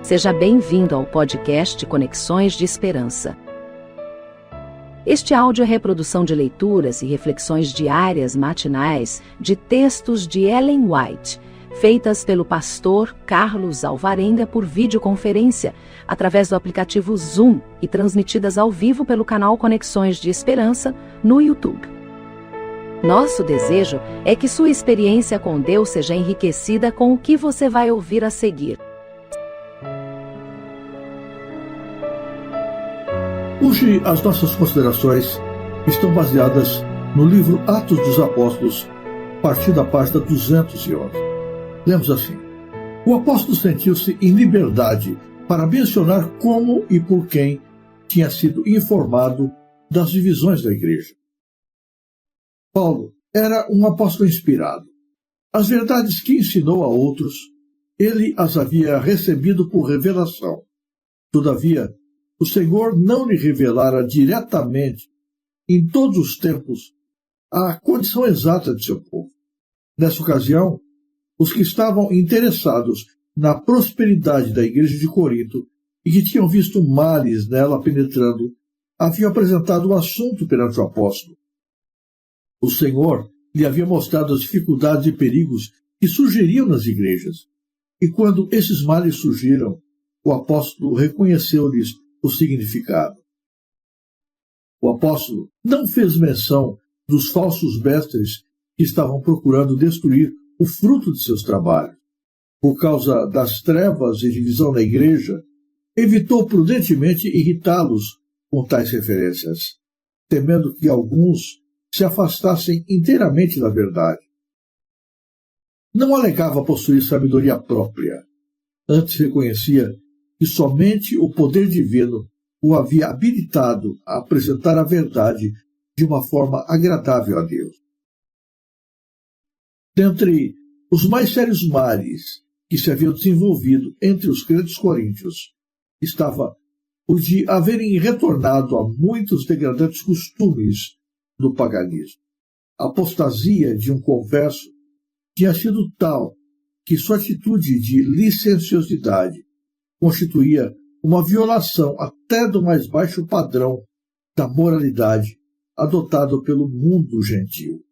Seja bem-vindo ao podcast Conexões de Esperança. Este áudio é reprodução de leituras e reflexões diárias matinais de textos de Ellen White, feitas pelo pastor Carlos Alvarenga por videoconferência, através do aplicativo Zoom e transmitidas ao vivo pelo canal Conexões de Esperança no YouTube. Nosso desejo é que sua experiência com Deus seja enriquecida com o que você vai ouvir a seguir. Hoje, as nossas considerações estão baseadas no livro Atos dos Apóstolos, a partir da página 211. Lemos assim: o apóstolo sentiu-se em liberdade para mencionar como e por quem tinha sido informado das divisões da igreja. Paulo era um apóstolo inspirado. As verdades que ensinou a outros, ele as havia recebido por revelação. Todavia, o Senhor não lhe revelara diretamente, em todos os tempos, a condição exata de seu povo. Nessa ocasião, os que estavam interessados na prosperidade da igreja de Corinto e que tinham visto males nela penetrando, haviam apresentado o assunto perante o apóstolo. O Senhor lhe havia mostrado as dificuldades e perigos que surgiriam nas igrejas. E quando esses males surgiram, o apóstolo reconheceu-lhes o significado. O apóstolo não fez menção dos falsos mestres que estavam procurando destruir o fruto de seus trabalhos. Por causa das trevas e divisão na igreja, evitou prudentemente irritá-los com tais referências, temendo que alguns se afastassem inteiramente da verdade. Não alegava possuir sabedoria própria, antes reconhecia que somente o poder divino o havia habilitado a apresentar a verdade de uma forma agradável a Deus. Dentre os mais sérios males que se haviam desenvolvido entre os crentes coríntios, estava o de haverem retornado a muitos degradantes costumes do paganismo. A apostasia de um converso tinha sido tal que sua atitude de licenciosidade constituía uma violação até do mais baixo padrão da moralidade adotado pelo mundo gentil.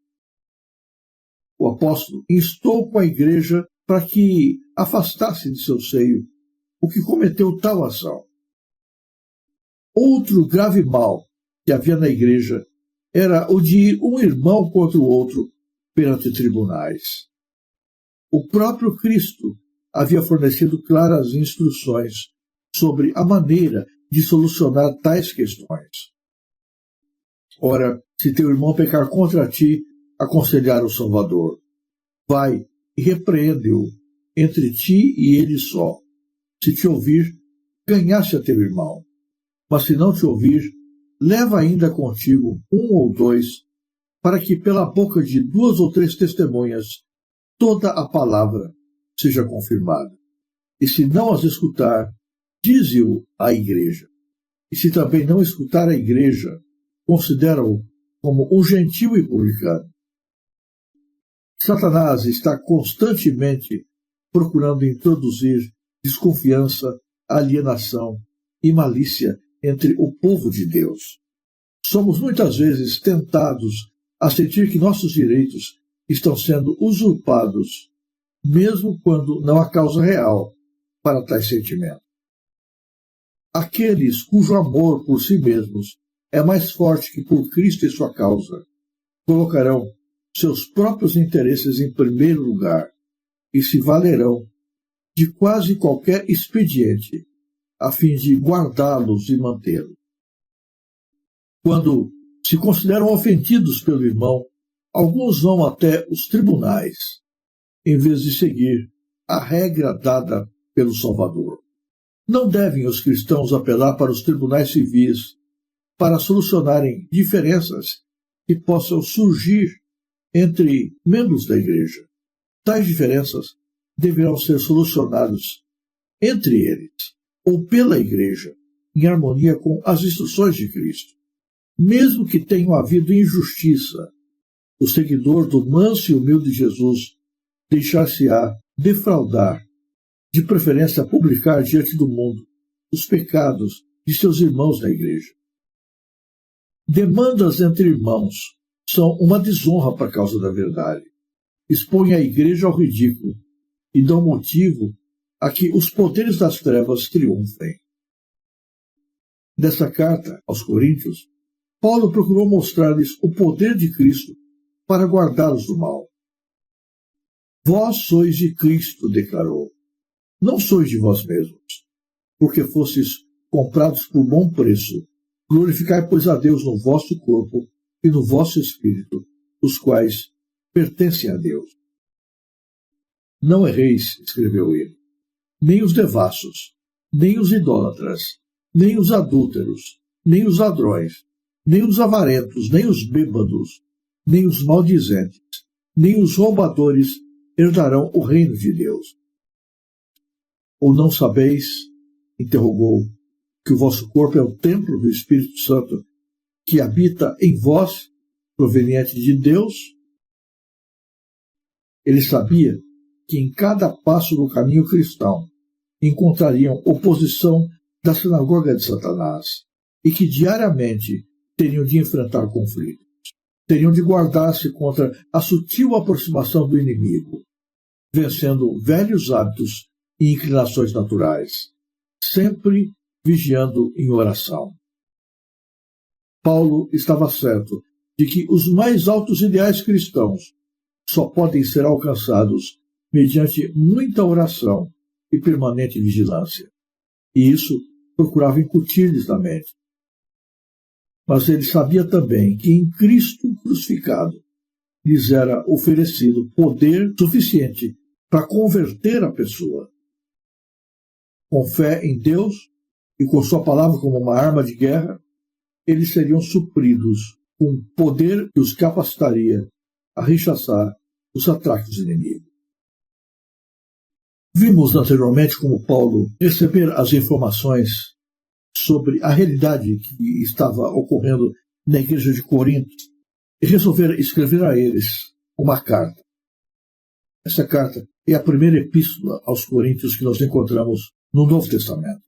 O apóstolo instou com a igreja para que afastasse de seu seio o que cometeu tal ação. Outro grave mal que havia na igreja era o de ir um irmão contra o outro perante tribunais. O próprio Cristo havia fornecido claras instruções sobre a maneira de solucionar tais questões. Ora, se teu irmão pecar contra ti, aconselhar o Salvador, vai e repreende-o entre ti e ele só. Se te ouvir, ganhaste a teu irmão. Mas se não te ouvir, leva ainda contigo um ou dois, para que pela boca de 2 ou 3 testemunhas toda a palavra seja confirmada. E se não as escutar, dize-o à igreja. E se também não escutar a igreja, considera-o como um gentil e publicano. Satanás está constantemente procurando introduzir desconfiança, alienação e malícia entre o povo de Deus. Somos muitas vezes tentados a sentir que nossos direitos estão sendo usurpados, mesmo quando não há causa real para tais sentimentos. Aqueles cujo amor por si mesmos é mais forte que por Cristo e sua causa, colocarão seus próprios interesses em primeiro lugar e se valerão de quase qualquer expediente a fim de guardá-los e mantê-los. Quando se consideram ofendidos pelo irmão, alguns vão até os tribunais, em vez de seguir a regra dada pelo Salvador. Não devem os cristãos apelar para os tribunais civis para solucionarem diferenças que possam surgir entre membros da igreja. Tais diferenças deverão ser solucionadas entre eles, ou pela igreja, em harmonia com as instruções de Cristo. Mesmo que tenham havido injustiça, o seguidor do manso e humilde Jesus deixar-se-á defraudar de preferência publicar diante do mundo os pecados de seus irmãos na igreja. Demandas entre irmãos são uma desonra para a causa da verdade. Expõem a igreja ao ridículo e dão motivo a que os poderes das trevas triunfem. Nessa carta aos Coríntios, Paulo procurou mostrar-lhes o poder de Cristo para guardá-los do mal. Vós sois de Cristo, declarou. Não sois de vós mesmos, porque fostes comprados por bom preço. Glorificai, pois, a Deus no vosso corpo e no vosso espírito, os quais pertencem a Deus. Não erreis, escreveu ele, nem os devassos, nem os idólatras, nem os adúlteros, nem os ladrões, nem os avarentos, nem os bêbados, nem os maldizentes, nem os roubadores herdarão o reino de Deus. Ou não sabeis, interrogou, que o vosso corpo é o templo do Espírito Santo, que habita em vós, proveniente de Deus? Ele sabia que em cada passo do caminho cristão encontrariam oposição da sinagoga de Satanás e que diariamente teriam de enfrentar conflitos. Teriam de guardar-se contra a sutil aproximação do inimigo, vencendo velhos hábitos e inclinações naturais, sempre vigiando em oração. Paulo estava certo de que os mais altos ideais cristãos só podem ser alcançados mediante muita oração e permanente vigilância. E isso procurava incutir-lhes na mente. Mas ele sabia também que em Cristo crucificado lhes era oferecido poder suficiente para converter a pessoa. Com fé em Deus e com sua palavra como uma arma de guerra, eles seriam supridos com poder que os capacitaria a rechaçar os ataques inimigos. Vimos anteriormente como Paulo receber as informações sobre a realidade que estava ocorrendo na igreja de Corinto e resolver escrever a eles uma carta. Essa carta é a primeira epístola aos Coríntios que nós encontramos no Novo Testamento.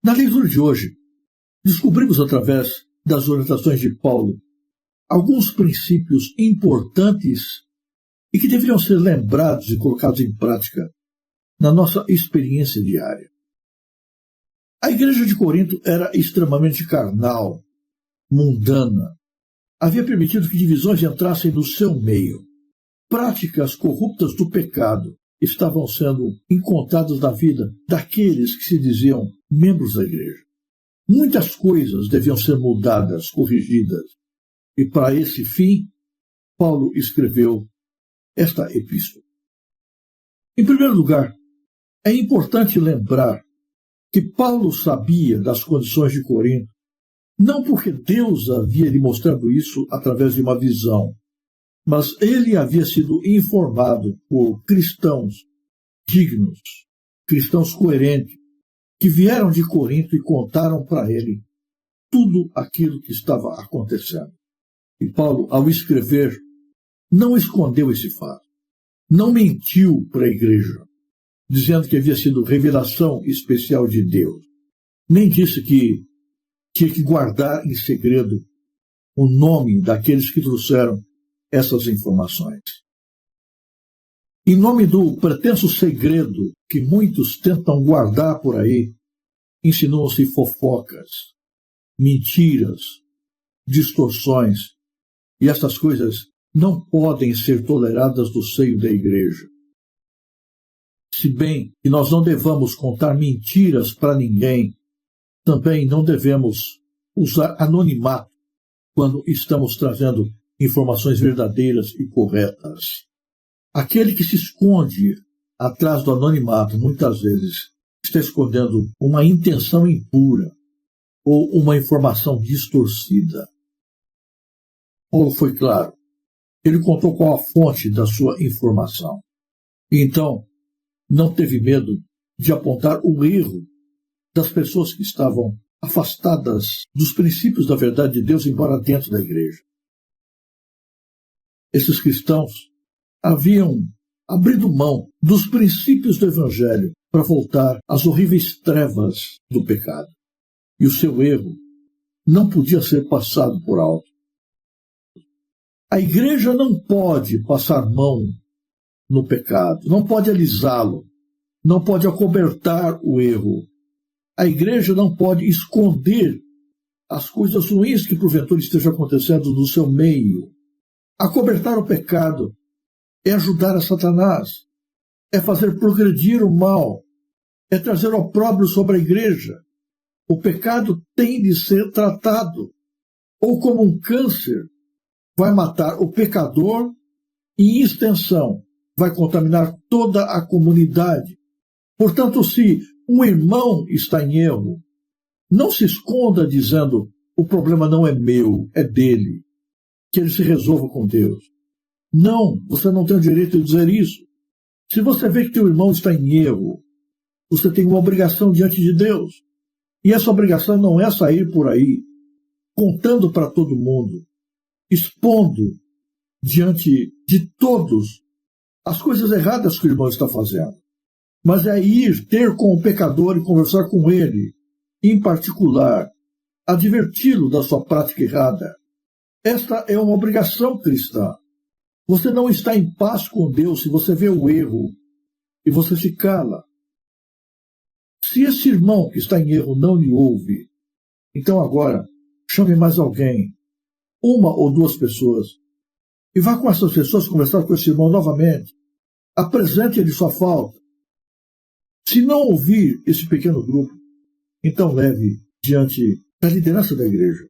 Na leitura de hoje, descobrimos através das orientações de Paulo alguns princípios importantes e que deveriam ser lembrados e colocados em prática na nossa experiência diária. A igreja de Corinto era extremamente carnal, mundana. Havia permitido que divisões entrassem no seu meio. Práticas corruptas do pecado estavam sendo encontradas na vida daqueles que se diziam membros da igreja. Muitas coisas deviam ser mudadas, corrigidas. E para esse fim, Paulo escreveu esta epístola. Em primeiro lugar, é importante lembrar que Paulo sabia das condições de Corinto, não porque Deus havia lhe mostrado isso através de uma visão, mas ele havia sido informado por cristãos dignos, cristãos coerentes, que vieram de Corinto e contaram para ele tudo aquilo que estava acontecendo. E Paulo, ao escrever, não escondeu esse fato, não mentiu para a igreja, dizendo que havia sido revelação especial de Deus, nem disse que tinha que guardar em segredo o nome daqueles que trouxeram essas informações. Em nome do pretenso segredo que muitos tentam guardar por aí, ensinam-se fofocas, mentiras, distorções, e essas coisas não podem ser toleradas no seio da igreja. Se bem que nós não devamos contar mentiras para ninguém, também não devemos usar anonimato quando estamos trazendo informações verdadeiras e corretas. Aquele que se esconde atrás do anonimato, muitas vezes, está escondendo uma intenção impura ou uma informação distorcida. Paulo foi claro. Ele contou qual a fonte da sua informação. E então, não teve medo de apontar o erro das pessoas que estavam afastadas dos princípios da verdade de Deus, embora dentro da igreja. Esses cristãos haviam abrindo mão dos princípios do Evangelho para voltar às horríveis trevas do pecado. E o seu erro não podia ser passado por alto. A igreja não pode passar mão no pecado, não pode alisá-lo, não pode acobertar o erro. A igreja não pode esconder as coisas ruins que porventura estejam acontecendo no seu meio. Acobertar o pecado é ajudar a Satanás, é fazer progredir o mal, é trazer opróbrio sobre a igreja. O pecado tem de ser tratado, ou como um câncer, vai matar o pecador e, em extensão, vai contaminar toda a comunidade. Portanto, se um irmão está em erro, não se esconda dizendo: o problema não é meu, é dele, que ele se resolva com Deus. Não, você não tem o direito de dizer isso. Se você vê que teu irmão está em erro, você tem uma obrigação diante de Deus. E essa obrigação não é sair por aí contando para todo mundo, expondo diante de todos as coisas erradas que o irmão está fazendo. Mas é ir ter com o pecador e conversar com ele, em particular, adverti-lo da sua prática errada. Esta é uma obrigação cristã. Você não está em paz com Deus se você vê o erro e você se cala. Se esse irmão que está em erro não lhe ouve, então agora chame mais alguém, uma ou duas pessoas, e vá com essas pessoas conversar com esse irmão novamente. Apresente-lhe sua falta. Se não ouvir esse pequeno grupo, então leve diante da liderança da igreja.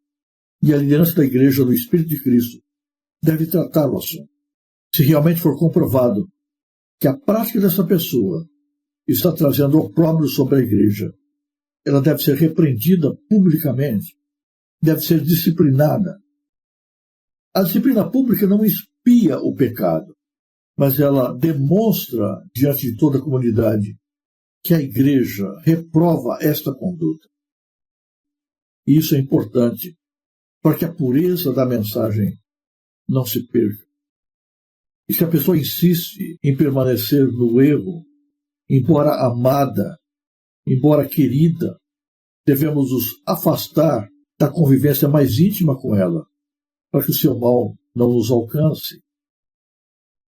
E a liderança da igreja do Espírito de Cristo deve tratar o assunto. Se realmente for comprovado que a prática dessa pessoa está trazendo opróbrio sobre a igreja, ela deve ser repreendida publicamente, deve ser disciplinada. A disciplina pública não expia o pecado, mas ela demonstra diante de toda a comunidade que a igreja reprova esta conduta. E isso é importante para que a pureza da mensagem não se perca. E se a pessoa insiste em permanecer no erro, embora amada, embora querida, devemos nos afastar da convivência mais íntima com ela, para que o seu mal não nos alcance.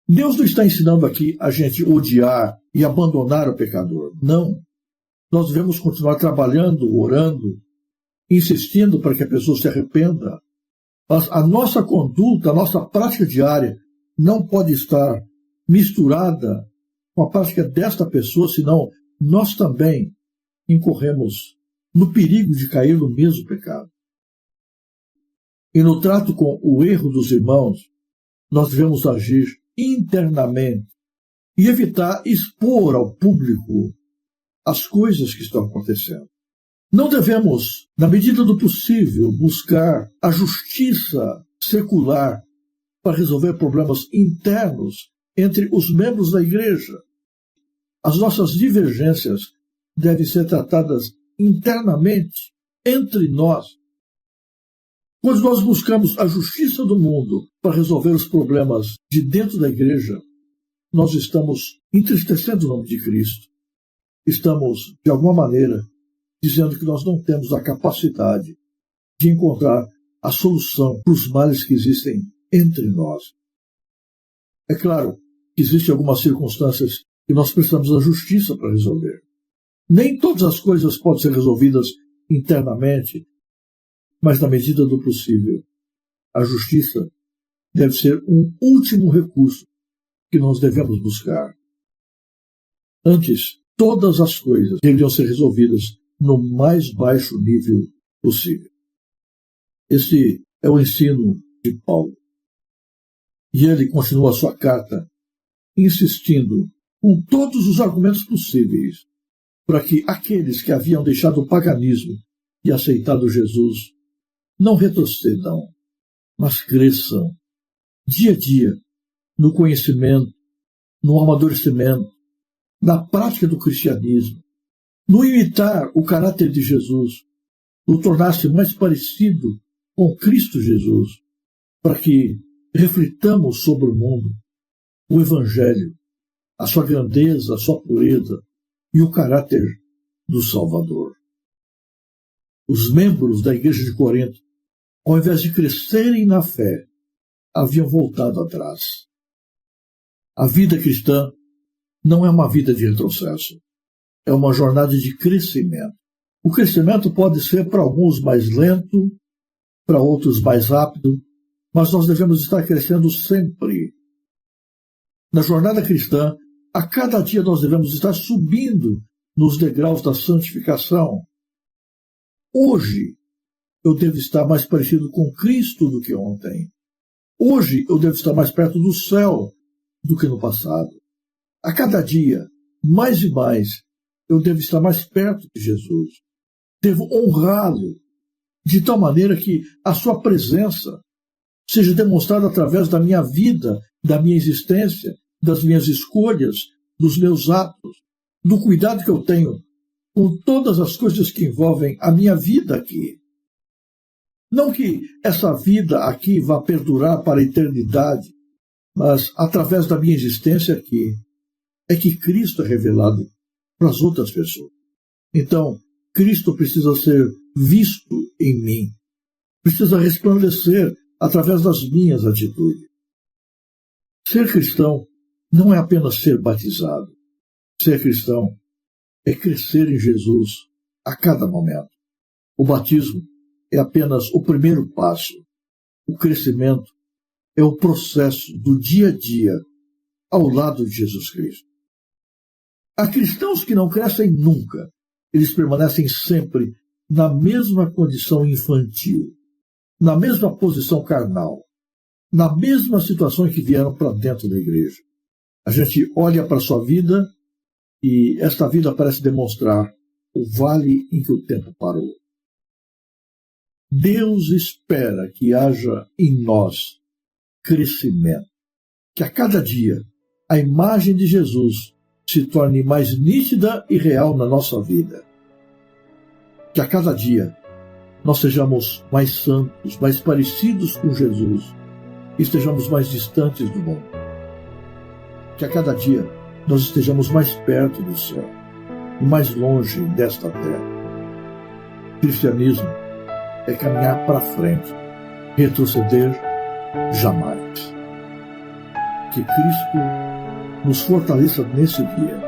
Deus não está ensinando aqui a gente odiar e abandonar o pecador. Não. Nós devemos continuar trabalhando, orando, insistindo para que a pessoa se arrependa. Mas a nossa conduta, a nossa prática diária não pode estar misturada com a prática desta pessoa, senão nós também incorremos no perigo de cair no mesmo pecado. E no trato com o erro dos irmãos, nós devemos agir internamente e evitar expor ao público as coisas que estão acontecendo. Não devemos, na medida do possível, buscar a justiça secular para resolver problemas internos entre os membros da igreja. As nossas divergências devem ser tratadas internamente, entre nós. Quando nós buscamos a justiça do mundo para resolver os problemas de dentro da igreja, nós estamos entristecendo o nome de Cristo. Estamos, de alguma maneira, dizendo que nós não temos a capacidade de encontrar a solução para os males que existem entre nós. É claro que existem algumas circunstâncias que nós precisamos da justiça para resolver. Nem todas as coisas podem ser resolvidas internamente, mas na medida do possível, a justiça deve ser um último recurso que nós devemos buscar. Antes, todas as coisas deveriam ser resolvidas no mais baixo nível possível. Esse é o ensino de Paulo. E ele continua a sua carta insistindo com todos os argumentos possíveis para que aqueles que haviam deixado o paganismo e aceitado Jesus não retrocedam, mas cresçam dia a dia no conhecimento, no amadurecimento, na prática do cristianismo, no imitar o caráter de Jesus, no tornar-se mais parecido com Cristo Jesus, para que reflitamos sobre o mundo o Evangelho a sua grandeza, a sua pureza e o caráter do Salvador. Os membros da igreja de Corinto, ao invés de crescerem na fé, haviam voltado atrás. A vida cristã não é uma vida de retrocesso, é uma jornada de crescimento. O crescimento pode ser para alguns mais lento, para outros mais rápido, mas nós devemos estar crescendo sempre. Na jornada cristã, a cada dia nós devemos estar subindo nos degraus da santificação. Hoje, eu devo estar mais parecido com Cristo do que ontem. Hoje, eu devo estar mais perto do céu do que no passado. A cada dia, mais e mais, eu devo estar mais perto de Jesus. Devo honrá-lo de tal maneira que a sua presença seja demonstrada através da minha vida, da minha existência, das minhas escolhas, dos meus atos, do cuidado que eu tenho com todas as coisas que envolvem a minha vida aqui. Não que essa vida aqui vá perdurar para a eternidade, mas através da minha existência aqui é que Cristo é revelado para as outras pessoas. Então, Cristo precisa ser visto em mim, precisa resplandecer através das minhas atitudes. Ser cristão não é apenas ser batizado. Ser cristão é crescer em Jesus a cada momento. O batismo é apenas o primeiro passo. O crescimento é o processo do dia a dia ao lado de Jesus Cristo. Há cristãos que não crescem nunca. Eles permanecem sempre na mesma condição infantil, na mesma posição carnal, na mesma situação em que vieram para dentro da igreja. A gente olha para a sua vida e esta vida parece demonstrar o vale em que o tempo parou. Deus espera que haja em nós crescimento, que a cada dia a imagem de Jesus se torne mais nítida e real na nossa vida. Que a cada dia nós sejamos mais santos, mais parecidos com Jesus e estejamos mais distantes do mundo. Que a cada dia nós estejamos mais perto do céu e mais longe desta terra. O cristianismo é caminhar para frente, retroceder jamais. Que Cristo nos fortaleça nesse dia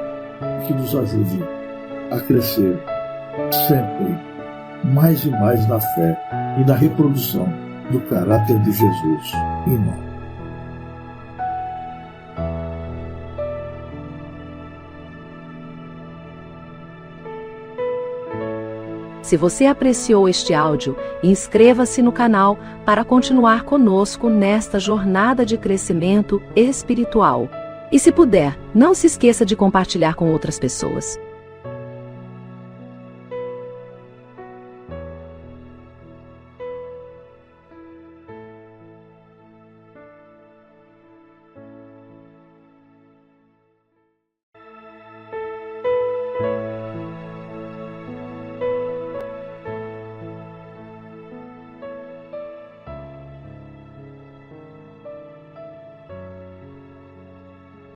e que nos ajude a crescer sempre mais e mais na fé e na reprodução do caráter de Jesus em nós. Se você apreciou este áudio, inscreva-se no canal para continuar conosco nesta jornada de crescimento espiritual. E se puder, não se esqueça de compartilhar com outras pessoas.